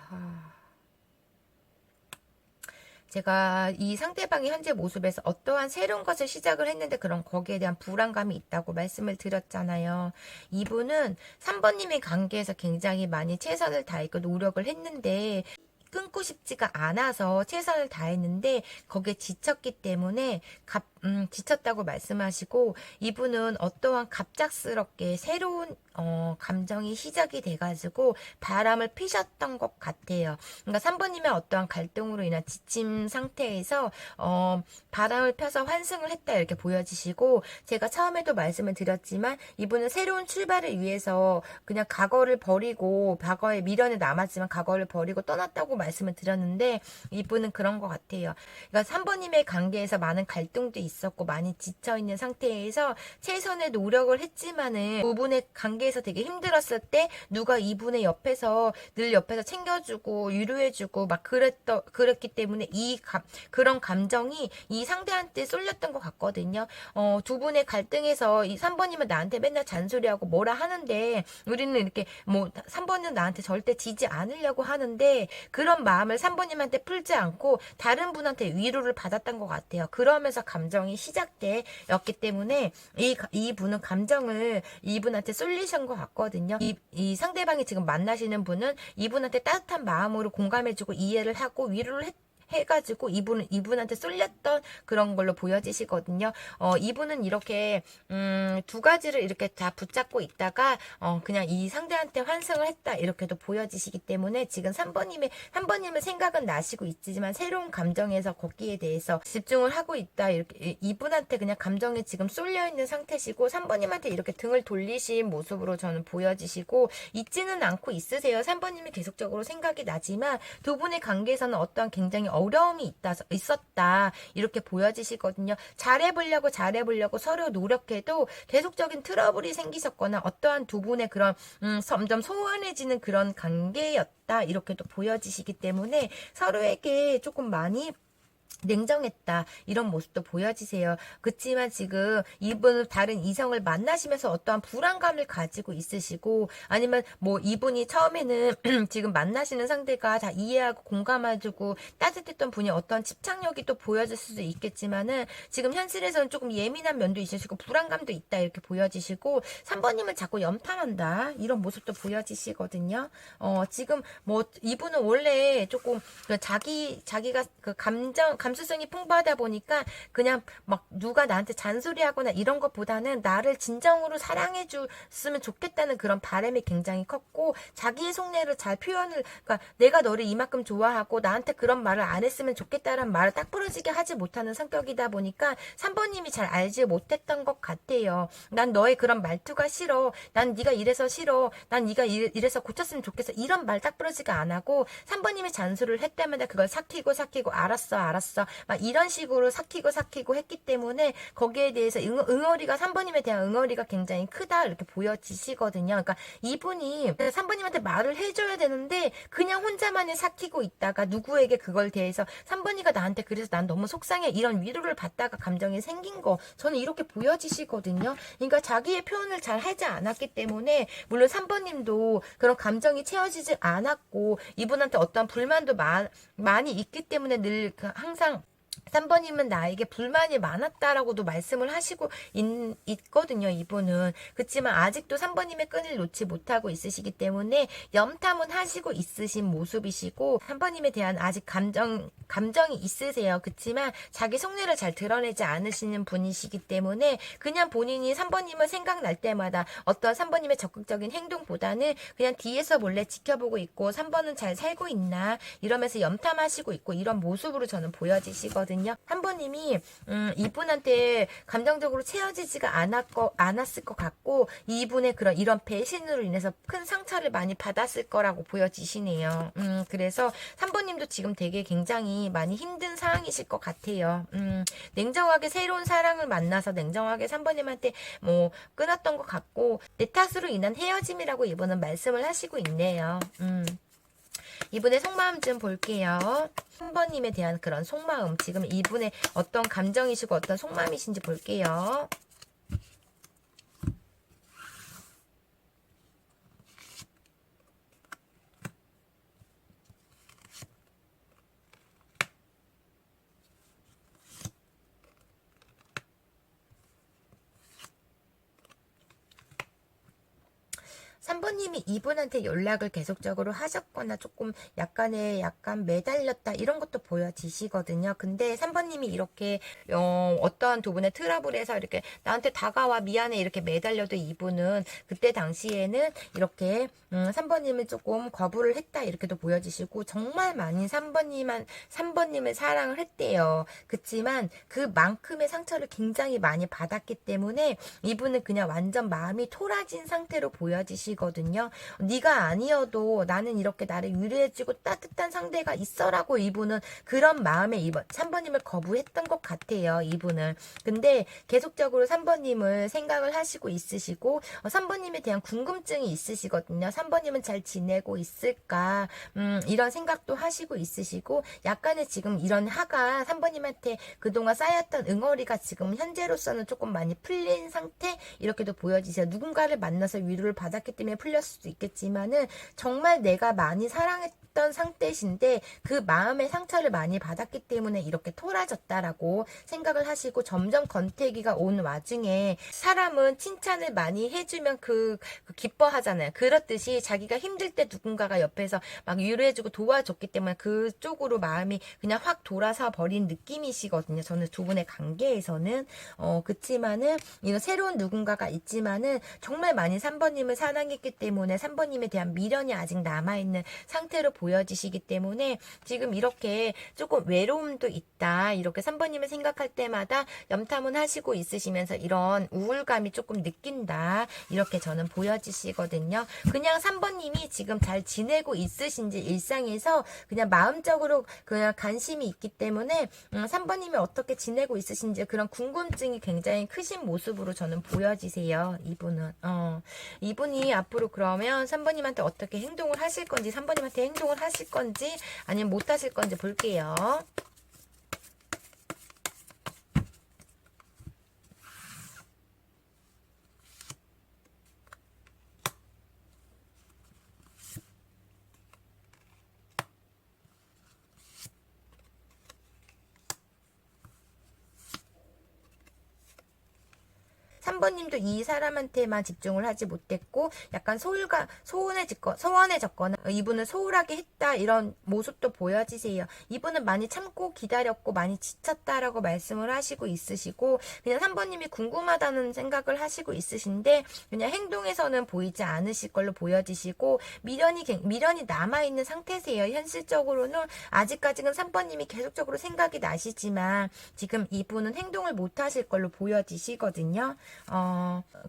제가 이 상대방의 현재 모습에서 어떠한 새로운 것을 시작을 했는데 그런 거기에 대한 불안감이 있다고 말씀을 드렸잖아요. 이분은 3번님의 관계에서 굉장히 많이 최선을 다했고 노력을 했는데 끊고 싶지가 않아서 최선을 다했는데 거기에 지쳤기 때문에 지쳤다고 말씀하시고 이분은 어떠한 갑작스럽게 새로운 감정이 시작이 돼가지고 바람을 피셨던 것 같아요. 그러니까 3번님의 어떠한 갈등으로 인한 지침 상태에서 바람을 펴서 환승을 했다 이렇게 보여지시고 제가 처음에도 말씀을 드렸지만 이분은 새로운 출발을 위해서 그냥 과거를 버리고 과거에 미련이 남았지만 과거를 버리고 떠났다고 말씀을 드렸는데 이분은 그런 것 같아요. 그러니까 3번님의 관계에서 많은 갈등도 있었고 많이 지쳐있는 상태에서 최선의 노력을 했지만은 부분의 관계에서 되게 힘들었을 때 누가 이분의 옆에서 늘 옆에서 챙겨주고 위로해주고 막 그랬기 때문에 그런 감정이 이 상대한테 쏠렸던 것 같거든요. 두 분의 갈등에서 이 3번님은 나한테 맨날 잔소리하고 뭐라 하는데 우리는 이렇게 뭐 3번은 나한테 절대 지지 않으려고 하는데 그런 마음을 3번님한테 풀지 않고 다른 분한테 위로를 받았던 것 같아요. 그러면서 감정이 시작되었기 때문에 이 분은 감정을 이분한테 쏠리신 것 같거든요. 이 상대방이 지금 만나시는 분은 이분한테 따뜻한 마음으로 공감해주고 이해를 하고 위로를 해가지고 이분한테 쏠렸던 그런 걸로 보여지시거든요. 이분은 이렇게 두 가지를 이렇게 다 붙잡고 있다가 그냥 이 상대한테 환승을 했다 이렇게도 보여지시기 때문에 지금 3번님의 생각은 나시고 있지만 새로운 감정에서 거기에 대해서 집중을 하고 있다 이렇게 이분한테 그냥 감정에 지금 쏠려 있는 상태시고 3번님한테 이렇게 등을 돌리신 모습으로 저는 보여지시고 있지는 않고 있으세요. 3번님이 계속적으로 생각이 나지만 두 분의 관계에서는 어떠한 굉장히 어려움이 있었다 이렇게 보여지시거든요. 잘해보려고 서로 노력해도 계속적인 트러블이 생기셨거나 어떠한 두 분의 그런 점점 소원해지는 그런 관계였다 이렇게 또 보여지시기 때문에 서로에게 조금 많이 냉정했다 이런 모습도 보여지세요. 그렇지만 지금 이분은 다른 이성을 만나시면서 어떠한 불안감을 가지고 있으시고 아니면 뭐 이분이 처음에는 지금 만나시는 상대가 다 이해하고 공감해주고 따뜻했던 분이 어떤 집착력이 또 보여질 수도 있겠지만은 지금 현실에서는 조금 예민한 면도 있으시고 불안감도 있다 이렇게 보여지시고 3번님은 자꾸 염탐한다 이런 모습도 보여지시거든요. 지금 뭐 이분은 원래 조금 자기가 그 감수성이 풍부하다 보니까 그냥 막 누가 나한테 잔소리하거나 이런 것보다는 나를 진정으로 사랑해 줬으면 좋겠다는 그런 바람이 굉장히 컸고 자기의 속내를 잘 그러니까 내가 너를 이만큼 좋아하고 나한테 그런 말을 안 했으면 좋겠다는 말을 딱 부러지게 하지 못하는 성격이다 보니까 3번님이 잘 알지 못했던 것 같아요. 난 너의 그런 말투가 싫어. 난 네가 이래서 싫어. 난 네가 이래서 고쳤으면 좋겠어. 이런 말 딱 부러지게 안 하고 3번님이 잔소리를 했다면 그걸 삭히고 알았어 막 이런 식으로 삭히고 했기 때문에 거기에 대해서 응어리가 3번님에 대한 응어리가 굉장히 크다 이렇게 보여지시거든요. 그러니까 이분이 3번님한테 말을 해줘야 되는데 그냥 혼자만이 삭히고 있다가 누구에게 그걸 대해서 3번이가 나한테 그래서 난 너무 속상해 이런 위로를 받다가 감정이 생긴 거 저는 이렇게 보여지시거든요. 그러니까 자기의 표현을 잘 하지 않았기 때문에 물론 3번님도 그런 감정이 채워지지 않았고 이분한테 어떤 불만도 많이 있기 때문에 늘 항상 3번님은 나에게 불만이 많았다라고도 말씀을 하시고 있거든요, 이분은. 그렇지만 아직도 3번님의 끈을 놓지 못하고 있으시기 때문에 염탐은 하시고 있으신 모습이시고 3번님에 대한 아직 감정이 있으세요. 그렇지만 자기 속내를 잘 드러내지 않으시는 분이시기 때문에 그냥 본인이 3번님을 생각날 때마다 어떤 3번님의 적극적인 행동보다는 그냥 뒤에서 몰래 지켜보고 있고 3번은 잘 살고 있나 이러면서 염탐하시고 있고 이런 모습으로 저는 보여지시거든요. 3번님이 이분한테 감정적으로 채워지지가 않았을 것 같고 이분의 이런 배신으로 인해서 큰 상처를 많이 받았을 거라고 보여지시네요. 그래서 3번님도 지금 되게 굉장히 많이 힘든 상황이실 것 같아요. 냉정하게 새로운 사랑을 만나서 냉정하게 3번님한테 뭐 끊었던 것 같고 내 탓으로 인한 헤어짐이라고 이분은 말씀을 하시고 있네요. 이분의 속마음 좀 볼게요. 3번님에 대한 그런 속마음 지금 이분의 어떤 감정이시고 어떤 속마음이신지 볼게요. 3번님이 이분한테 연락을 계속적으로 하셨거나 조금 약간 매달렸다 이런 것도 보여지시거든요. 근데 3번님이 이렇게 어떠한 두 분의 트러블에서 이렇게 나한테 다가와 미안해 이렇게 매달려도 이분은 그때 당시에는 이렇게 3번님을 조금 거부를 했다 이렇게도 보여지시고 정말 많이 3번님을 사랑을 했대요. 그치만 그만큼의 상처를 굉장히 많이 받았기 때문에 이분은 그냥 완전 마음이 토라진 상태로 보여지시거든요. 네가 아니어도 나는 이렇게 나를 위로해주고 따뜻한 상대가 있어라고 이분은 그런 마음에 3번님을 거부했던 것 같아요. 이분은. 근데 계속적으로 3번님을 생각을 하시고 있으시고 3번님에 대한 궁금증이 있으시거든요. 3번님은 잘 지내고 있을까 이런 생각도 하시고 있으시고 약간의 지금 이런 화가 3번님한테 그동안 쌓였던 응어리가 지금 현재로서는 조금 많이 풀린 상태 이렇게도 보여지세요. 누군가를 만나서 위로를 받았기 때문에 풀렸을 수도 있겠지만은 정말 내가 많이 사랑했던 상태신데 그 마음의 상처를 많이 받았기 때문에 이렇게 토라졌다라고 생각을 하시고 점점 권태기가 온 와중에 사람은 칭찬을 많이 해주면 기뻐하잖아요. 그렇듯이 자기가 힘들 때 누군가가 옆에서 막 위로해주고 도와줬기 때문에 그쪽으로 마음이 그냥 확 돌아서 버린 느낌이시거든요. 저는 두 분의 관계에서는 그치만은 이런 새로운 누군가가 있지만은 정말 많이 3번님을 사랑했기 때문에 3번님에 대한 미련이 아직 남아있는 상태로 보여지시기 때문에 지금 이렇게 조금 외로움도 있다. 이렇게 3번님을 생각할 때마다 염탐은 하시고 있으시면서 이런 우울감이 조금 느낀다. 이렇게 저는 보여지시거든요. 그냥 3번님이 지금 잘 지내고 있으신지 일상에서 그냥 마음적으로 그냥 관심이 있기 때문에 3번님이 어떻게 지내고 있으신지 그런 궁금증이 굉장히 크신 모습으로 저는 보여지세요. 이분이 앞으로 그러면 3번님한테 어떻게 행동을 하실 건지 3번님한테 행동을 하실 건지 아니면 못 하실 건지 볼게요. 3번님도 이 사람한테만 집중을 하지 못했고 약간 소원해졌거나 이분은 소홀하게 했다 이런 모습도 보여지세요. 이분은 많이 참고 기다렸고 많이 지쳤다라고 말씀을 하시고 있으시고 그냥 3번님이 궁금하다는 생각을 하시고 있으신데 그냥 행동에서는 보이지 않으실 걸로 보여지시고 미련이 남아있는 상태세요. 현실적으로는 아직까지는 3번님이 계속적으로 생각이 나시지만 지금 이분은 행동을 못 하실 걸로 보여지시거든요.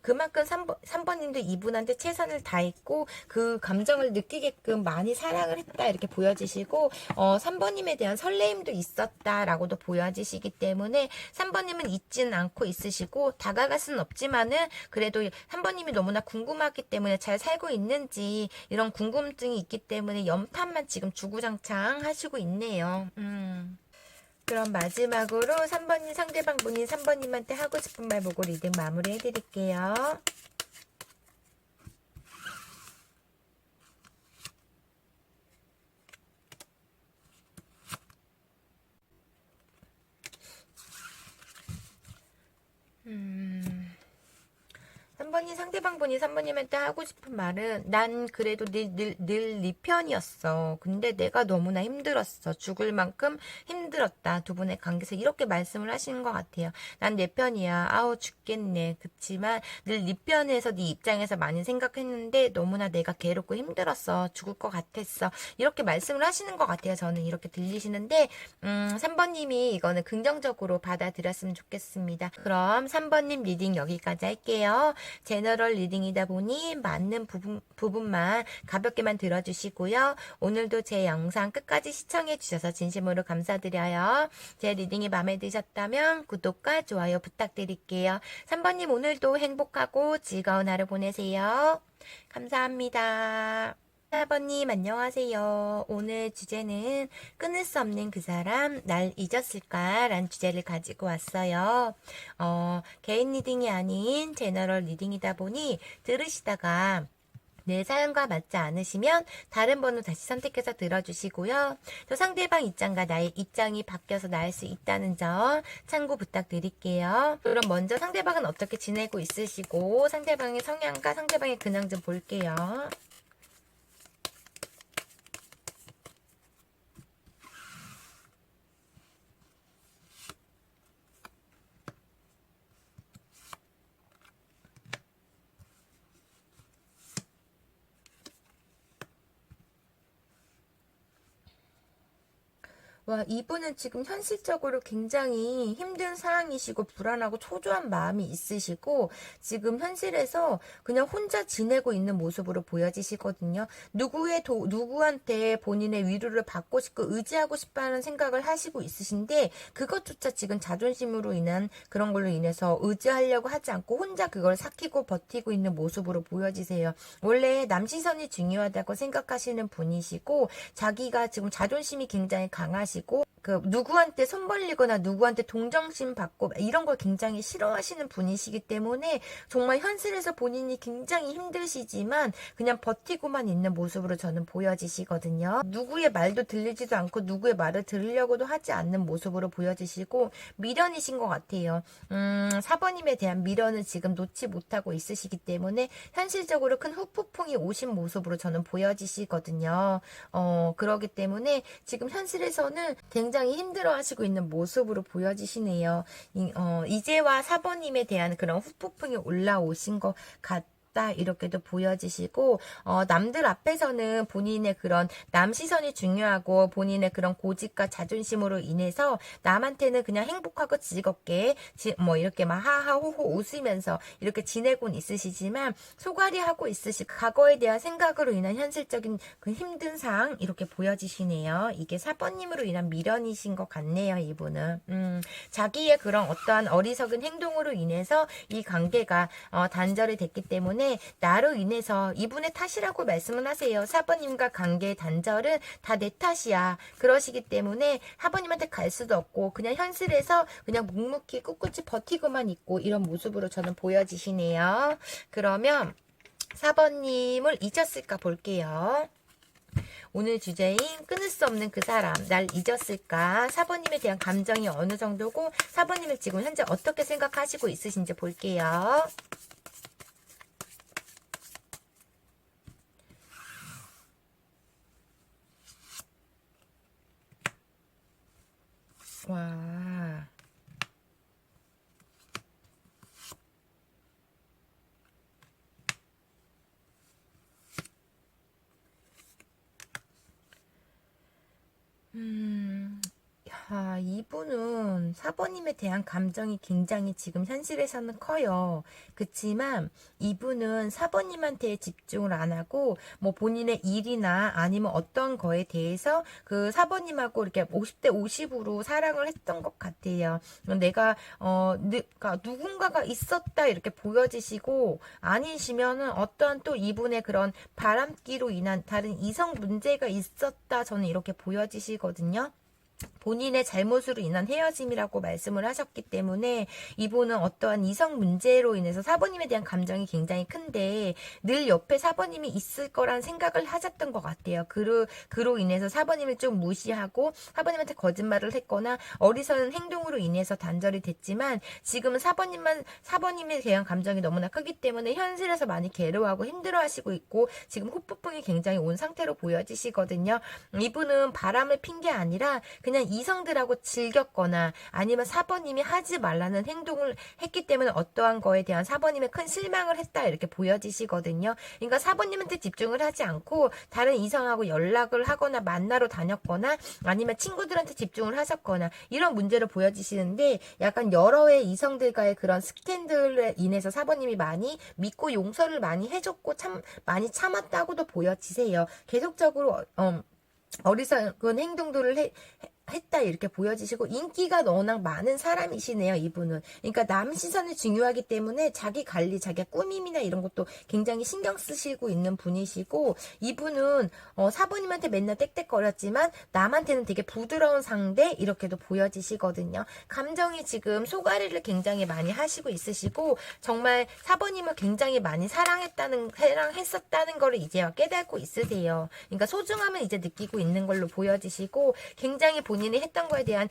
그만큼 3번님도 이분한테 최선을 다했고 그 감정을 느끼게끔 많이 사랑을 했다 이렇게 보여지시고 3번님에 대한 설레임도 있었다라고도 보여지시기 때문에 3번님은 잊지는 않고 있으시고 다가갈 수는 없지만은 그래도 3번님이 너무나 궁금하기 때문에 잘 살고 있는지 이런 궁금증이 있기 때문에 염탐만 지금 주구장창 하시고 있네요. 그럼 마지막으로 3번님 상대방 본인 3번님한테 하고 싶은 말 보고 리딩 마무리 해드릴게요. 상대방 분이 3번님한테 하고 싶은 말은 난 그래도 늘 네 편이었어. 근데 내가 너무나 힘들었어. 죽을 만큼 힘들었다. 두 분의 관계에서 이렇게 말씀을 하시는 것 같아요. 난 내 편이야. 아우 죽겠네. 그치만 늘 네 편에서 네 입장에서 많이 생각했는데 너무나 내가 괴롭고 힘들었어. 죽을 것 같았어. 이렇게 말씀을 하시는 것 같아요. 저는 이렇게 들리시는데 3번님이 이거는 긍정적으로 받아들였으면 좋겠습니다. 그럼 3번님 리딩 여기까지 할게요. 제너럴 리딩이다 보니 맞는 부분만 가볍게만 들어주시고요. 오늘도 제 영상 끝까지 시청해주셔서 진심으로 감사드려요. 제 리딩이 마음에 드셨다면 구독과 좋아요 부탁드릴게요. 3번님 오늘도 행복하고 즐거운 하루 보내세요. 감사합니다. 4번님 안녕하세요. 오늘 주제는 끊을 수 없는 그 사람 날 잊었을까? 라는 주제를 가지고 왔어요. 개인 리딩이 아닌 제너럴 리딩이다 보니 들으시다가 내 사연과 맞지 않으시면 다른 번호 다시 선택해서 들어주시고요. 또 상대방 입장과 나의 입장이 바뀌어서 나을 수 있다는 점 참고 부탁드릴게요. 그럼 먼저 상대방은 어떻게 지내고 있으시고 상대방의 성향과 상대방의 근황 좀 볼게요. 와, 이분은 지금 현실적으로 굉장히 힘든 상황이시고 불안하고 초조한 마음이 있으시고 지금 현실에서 그냥 혼자 지내고 있는 모습으로 보여지시거든요. 누구한테 본인의 위로를 받고 싶고 의지하고 싶다는 생각을 하시고 있으신데 그것조차 지금 자존심으로 인한 그런 걸로 인해서 의지하려고 하지 않고 혼자 그걸 삭히고 버티고 있는 모습으로 보여지세요. 원래 남 시선이 중요하다고 생각하시는 분이시고 자기가 지금 자존심이 굉장히 강하시고 그 누구한테 손 벌리거나 누구한테 동정심 받고 이런 걸 굉장히 싫어하시는 분이시기 때문에 정말 현실에서 본인이 굉장히 힘드시지만 그냥 버티고만 있는 모습으로 저는 보여지시거든요. 누구의 말도 들리지도 않고 누구의 말을 들으려고도 하지 않는 모습으로 보여지시고 미련이신 것 같아요. 4번님에 대한 미련을 지금 놓지 못하고 있으시기 때문에 현실적으로 큰 후폭풍이 오신 모습으로 저는 보여지시거든요. 그러기 때문에 지금 현실에서는 굉장히 힘들어하시고 있는 모습으로 보여지시네요. 이제와 4번님에 대한 그런 후폭풍이 올라오신 것 같아요. 이렇게도 보여지시고 남들 앞에서는 본인의 그런 남 시선이 중요하고 본인의 그런 고집과 자존심으로 인해서 남한테는 그냥 행복하고 즐겁게 이렇게 막 하하호호 웃으면서 이렇게 지내곤 있으시지만 소갈이 하고 있으시 과거에 대한 생각으로 인한 현실적인 그 힘든 상황 이렇게 보여지시네요. 이게 4번님으로 인한 미련이신 것 같네요. 이분은 자기의 그런 어떠한 어리석은 행동으로 인해서 이 관계가 단절이 됐기 때문에 나로 인해서 이분의 탓이라고 말씀을 하세요. 4번님과 관계의 단절은 다 내 탓이야. 그러시기 때문에 4번님한테 갈 수도 없고 그냥 현실에서 그냥 묵묵히 꿋꿋이 버티고만 있고 이런 모습으로 저는 보여지시네요. 그러면 4번님을 잊었을까 볼게요. 오늘 주제인 끊을 수 없는 그 사람, 날 잊었을까? 4번님에 대한 감정이 어느 정도고 4번님을 지금 현재 어떻게 생각하시고 있으신지 볼게요. 와. 이분은 4번님에 대한 감정이 굉장히 지금 현실에서는 커요. 그치만 이분은 4번님한테 집중을 안 하고 뭐 본인의 일이나 아니면 어떤 거에 대해서 그 4번님하고 이렇게 50대 50으로 사랑을 했던 것 같아요. 내가 그러니까 누군가가 있었다 이렇게 보여지시고 아니시면은 어떠한 또 이분의 그런 바람기로 인한 다른 이성 문제가 있었다 저는 이렇게 보여지시거든요. 본인의 잘못으로 인한 헤어짐이라고 말씀을 하셨기 때문에 이분은 어떠한 이성 문제로 인해서 4번님에 대한 감정이 굉장히 큰데 늘 옆에 4번님이 있을 거란 생각을 하셨던 것 같아요. 그로 인해서 4번님을 좀 무시하고 4번님한테 거짓말을 했거나 어리석은 행동으로 인해서 단절이 됐지만 지금은 4번님에 대한 감정이 너무나 크기 때문에 현실에서 많이 괴로워하고 힘들어하시고 있고 지금 후폭풍이 굉장히 온 상태로 보여지시거든요. 이분은 바람을 핀 게 아니라 그냥 이성들하고 즐겼거나 아니면 4번님이 하지 말라는 행동을 했기 때문에 어떠한 거에 대한 4번님의 큰 실망을 했다 이렇게 보여지시거든요. 그러니까 4번님한테 집중을 하지 않고 다른 이성하고 연락을 하거나 만나러 다녔거나 아니면 친구들한테 집중을 하셨거나 이런 문제로 보여지시는데 약간 여러 의 이성들과의 그런 스캔들에 인해서 4번님이 많이 믿고 용서를 많이 해줬고 많이 참았다고도 보여지세요. 계속적으로 어리석은 행동들을 했다 이렇게 보여지시고 인기가 워낙 많은 사람이시네요. 이분은. 그러니까 남 시선이 중요하기 때문에 자기 관리, 자기 꾸밈이나 이런 것도 굉장히 신경 쓰시고 있는 분이시고 이분은 4번님한테 맨날 땡땡거렸지만 남한테는 되게 부드러운 상대 이렇게도 보여지시거든요. 감정이 지금 소가리를 굉장히 많이 하시고 있으시고 정말 4번님을 굉장히 많이 사랑했었다는 거를 이제야 깨닫고 있으세요. 그러니까 소중함을 이제 느끼고 있는 걸로 보여지시고 굉장히 본인이 했던 거에 대한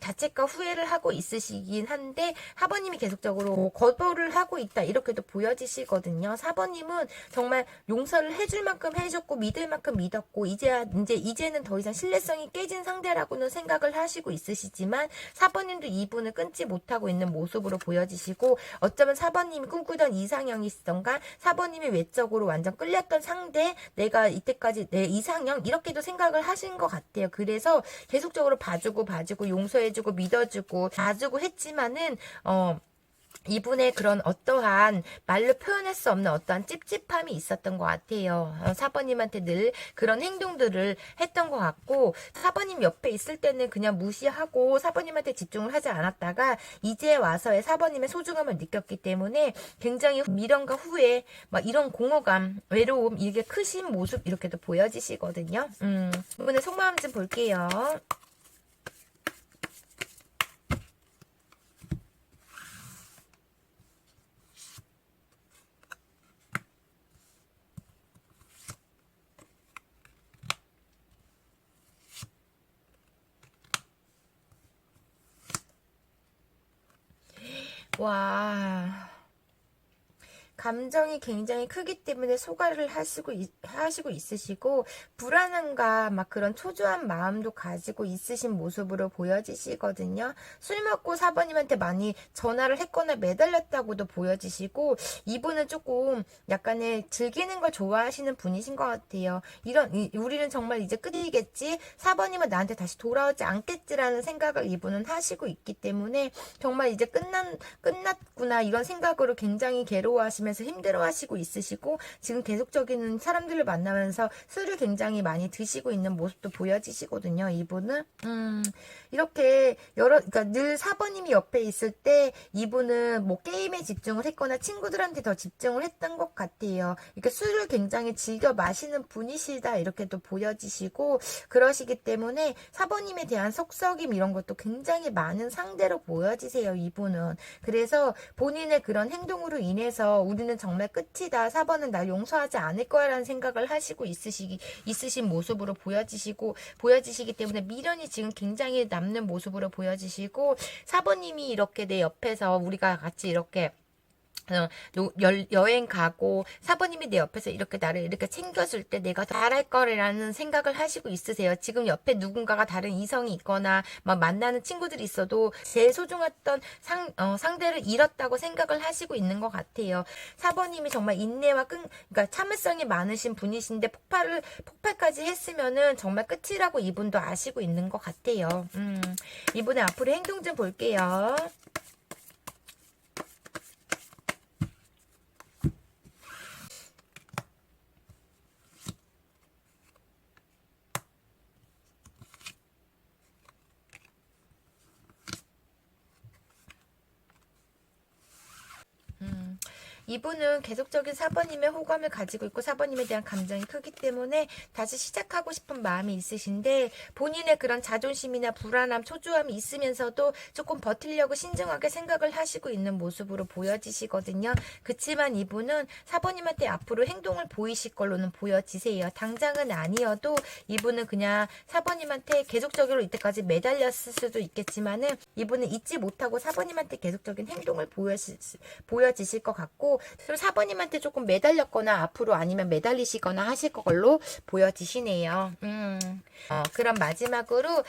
자책과 후회를 하고 있으시긴 한데 4번님이 계속적으로 거부를 하고 있다 이렇게도 보여지시거든요. 4번님은 정말 용서를 해줄 만큼 해줬고 믿을 만큼 믿었고 이제는 더 이상 신뢰성이 깨진 상대라고는 생각을 하시고 있으시지만 4번님도 이분을 끊지 못하고 있는 모습으로 보여지시고 어쩌면 4번님이 꿈꾸던 이상형이시던가 4번님이 외적으로 완전 끌렸던 상대 내가 이때까지 내 이상형 이렇게도 생각을 하신 것 같아요. 그래서 계속적으로 봐주고 용서해주고 믿어주고 봐주고 했지만은 이분의 그런 어떠한 말로 표현할 수 없는 어떠한 찝찝함이 있었던 것 같아요. 4번님한테 늘 그런 행동들을 했던 것 같고 4번님 옆에 있을 때는 그냥 무시하고 4번님한테 집중을 하지 않았다가 이제 와서의 4번님의 소중함을 느꼈기 때문에 굉장히 미련과 후회 막 이런 공허감, 외로움 이게 크신 모습 이렇게도 보여지시거든요. 이분의 속마음 좀 볼게요. 와. 감정이 굉장히 크기 때문에 소가를 하시고 있으시고 불안함과 막 그런 초조한 마음도 가지고 있으신 모습으로 보여지시거든요. 술 먹고 4번님한테 많이 전화를 했거나 매달렸다고도 보여지시고 이분은 조금 약간의 즐기는 걸 좋아하시는 분이신 것 같아요. 우리는 정말 이제 끝이겠지 4번님은 나한테 다시 돌아오지 않겠지라는 생각을 이분은 하시고 있기 때문에 정말 이제 끝났구나 이런 생각으로 굉장히 괴로워하시면서 힘들어하시고 있으시고 지금 계속적인 사람들을 만나면서 술을 굉장히 많이 드시고 있는 모습도 보여지시거든요. 이분은 이렇게 그러니까 늘 4번님이 옆에 있을 때 이분은 뭐 게임에 집중을 했거나 친구들한테 더 집중을 했던 것 같아요. 그러니까 술을 굉장히 즐겨 마시는 분이시다 이렇게도 보여지시고 그러시기 때문에 4번님에 대한 속썩임 이런 것도 굉장히 많은 상대로 보여지세요. 이분은. 그래서 본인의 그런 행동으로 인해서 우리는 우리는 정말 끝이다. 4번은 날 용서하지 않을 거야라는 생각을 하시고 있으신 모습으로 보여지시기 때문에 미련이 지금 굉장히 남는 모습으로 보여지시고 4번님이 이렇게 내 옆에서 우리가 같이 이렇게 여행 가고 4번님이 내 옆에서 이렇게 나를 이렇게 챙겨줄 때 내가 잘할 거라는 생각을 하시고 있으세요. 지금 옆에 누군가가 다른 이성이 있거나 막 만나는 친구들이 있어도 제일 소중했던 상대를 잃었다고 생각을 하시고 있는 것 같아요. 4번님이 정말 인내와 그러니까 참을성이 많으신 분이신데 폭발까지 했으면은 정말 끝이라고 이분도 아시고 있는 것 같아요. 이분의 앞으로 행동 좀 볼게요. 이분은 계속적인 4번님의 호감을 가지고 있고 4번님에 대한 감정이 크기 때문에 다시 시작하고 싶은 마음이 있으신데 본인의 그런 자존심이나 불안함, 초조함이 있으면서도 조금 버티려고 신중하게 생각을 하시고 있는 모습으로 보여지시거든요. 그치만 이분은 4번님한테 앞으로 행동을 보이실 걸로는 보여지세요. 당장은 아니어도 이분은 그냥 4번님한테 계속적으로 이때까지 매달렸을 수도 있겠지만은 이분은 잊지 못하고 4번님한테 계속적인 행동을 보여지실 것 같고 그리고 4번님한테 조금 매달렸거나 앞으로 아니면 매달리시거나 하실 걸로 보여지시네요. 그럼 마지막으로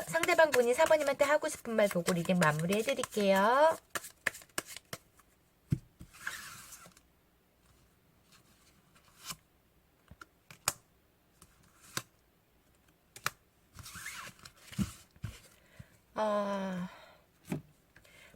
상대방 분이 4번님한테 하고 싶은 말 보고 리딩 마무리 해드릴게요.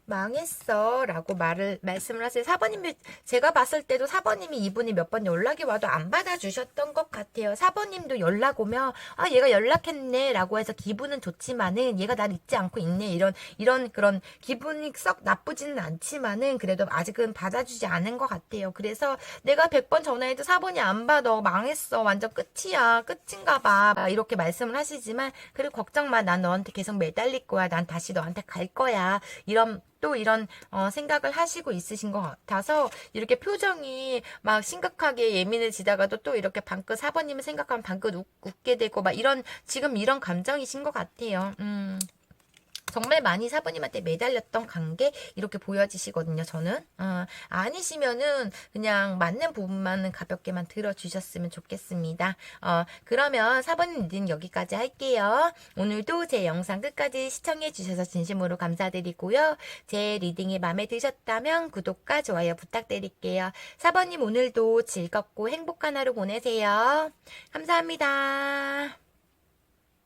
망했어 라고 말씀을 하세요. 4번님이 제가 봤을 때도 4번님이 이분이 몇 번 연락이 와도 안 받아주셨던 것 같아요. 4번님도 연락 오면 얘가 연락했네 라고 해서 기분은 좋지만은 얘가 날 잊지 않고 있네 이런 그런 기분이 썩 나쁘지는 않지만은 그래도 아직은 받아주지 않은 것 같아요. 그래서 내가 100번 전화해도 4번이 안 받아. 망했어. 완전 끝이야. 끝인가 봐. 이렇게 말씀을 하시지만 그래 걱정 마. 난 너한테 계속 매달릴 거야. 난 다시 너한테 갈 거야. 이런 생각을 하시고 있으신 것 같아서 이렇게 표정이 막 심각하게 예민해지다가도 또 이렇게 방긋 4번님을 생각하면 방긋 웃게 되고 막 지금 이런 감정이신 것 같아요. 정말 많이 4번님한테 매달렸던 관계 이렇게 보여지시거든요. 저는 아니시면은 그냥 맞는 부분만은 가볍게만 들어주셨으면 좋겠습니다. 그러면 4번님 리딩 여기까지 할게요. 오늘도 제 영상 끝까지 시청해 주셔서 진심으로 감사드리고요. 제 리딩이 마음에 드셨다면 구독과 좋아요 부탁드릴게요. 4번님 오늘도 즐겁고 행복한 하루 보내세요. 감사합니다.